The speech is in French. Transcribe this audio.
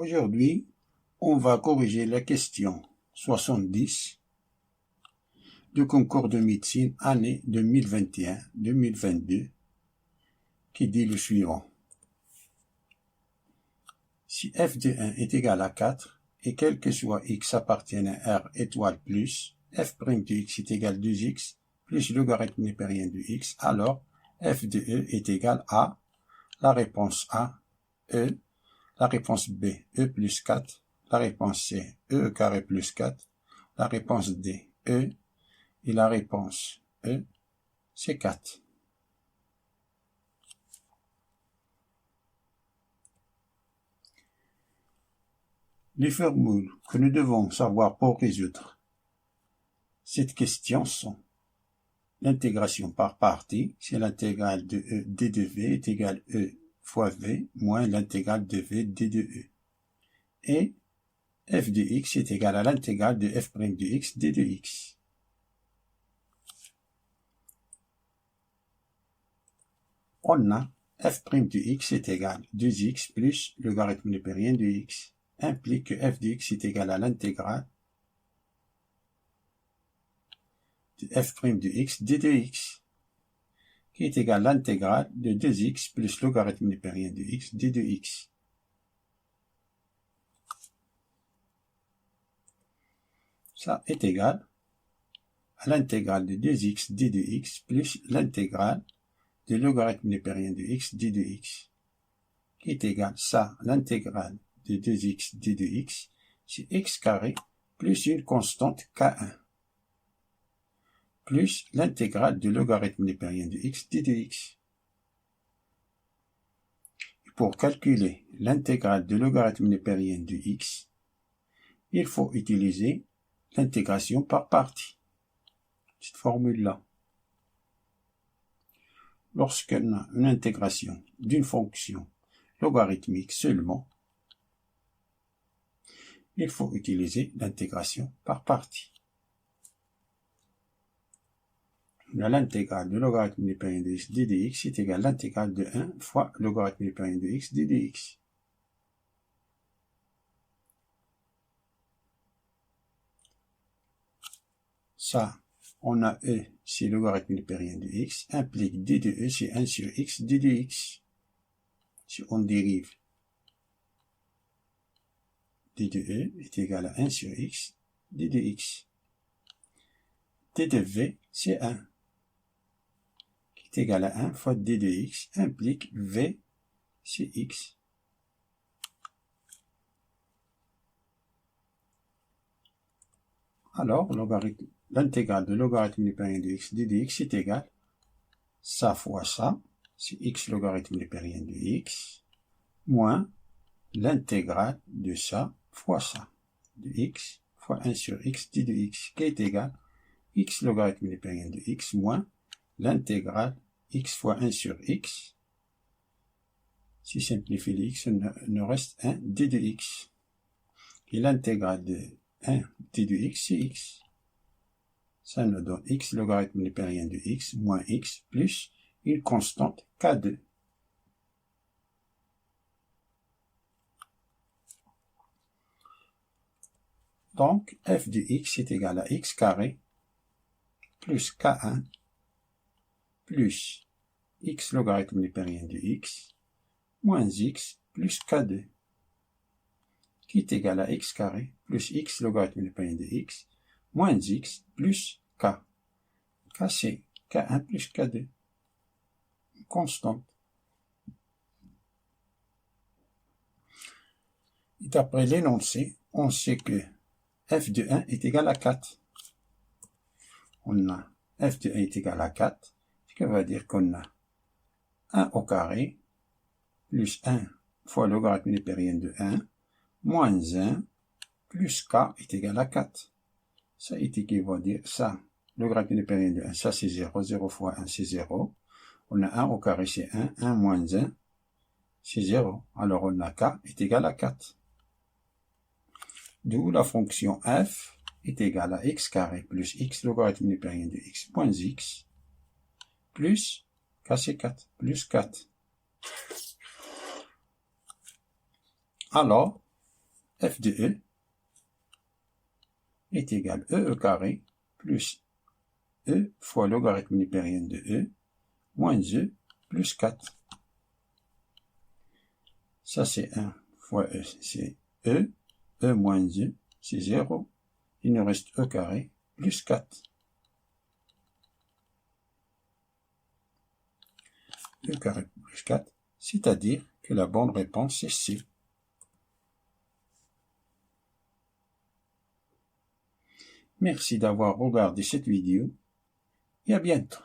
Aujourd'hui, on va corriger la question 70 du concours de médecine année 2021-2022 qui dit le suivant. Si f de 1 est égal à 4 et quel que soit x appartienne à R étoile plus, f' de x est égal à 2x plus logarithme népérien de x, alors f de E est égal à la réponse A, E, la réponse B, E plus 4, la réponse C, E carré plus 4, la réponse D, E, et la réponse E, c'est 4. Les formules que nous devons savoir pour résoudre cette question sont l'intégration par partie, c'est l'intégrale de E d de V est égale E fois V moins l'intégrale de V d de E. Et f de x est égal à l'intégrale de f' de x d de x. On a f' de x est égal à 2x plus le logarithme népérien de x implique que f de x est égal à l'intégrale de f' de x d de x, qui est égal à l'intégrale de 2x plus le logarithme népérien de x d de x. Ça est égal à l'intégrale de 2x d de x plus l'intégrale de logarithme népérien de x d de x, qui est égal à l'intégrale de 2x d de x, c'est x carré plus une constante k1, plus l'intégrale de logarithme népérien de x d de x. Et pour calculer l'intégrale de logarithme népérien de x, il faut utiliser l'intégration par partie, cette formule-là. Lorsqu'on a une intégration d'une fonction logarithmique seulement, il faut utiliser l'intégration par partie. L'intégrale de logarithme népérien de x d de x est égale à l'intégrale de 1 fois le logarithme népérien de x d de x. Ça, on a E, c'est le logarithme népérien de x, implique d de E, c'est 1 sur x d de x. Si on dérive, d de E est égal à 1 sur x d de x. d de V, c'est 1, qui est égal à 1 fois d de x, implique V, c'est x. Alors, l'intégrale de logarithme népérien de x d de x est égal ça fois ça, c'est x logarithme népérien de x, moins l'intégrale de ça fois ça, de x fois 1 sur x d de x, qui est égal x logarithme népérien de x moins l'intégrale x fois 1 sur x. Si simplifie les x, il nous reste 1 d de x. Et l'intégrale de 1 d de x, c'est x. Ça nous donne x logarithme népérien de x moins x plus une constante k2. Donc, f de x est égal à x carré plus k1 plus x logarithme népérien de x moins x plus k2, qui est égal à x carré plus x logarithme népérien de x moins x plus k. K, c'est k1 plus k2, une constante. Et d'après l'énoncé, on sait que f de 1 est égal à 4. On a f de 1 est égal à 4, ce qui veut dire qu'on a 1 au carré plus 1 fois le logarithme népérien de 1 moins 1 plus k est égal à 4. Ça équivaut à dire ça. Le logarithme népérien de 1, ça c'est 0, 0 fois 1 c'est 0. On a 1 au carré c'est 1, 1 moins 1 c'est 0. Alors on a k est égal à 4. D'où la fonction f est égale à x carré plus x logarithme népérien de x moins x plus k c'est 4 plus 4. Alors, f de e est égal à e carré plus e fois logarithme népérien de e moins e plus 4. Ça, c'est 1 fois e, c'est e. E moins e, c'est 0. Il nous reste e carré plus 4. E carré plus 4, c'est-à-dire que la bonne réponse est C. Merci d'avoir regardé cette vidéo et à bientôt.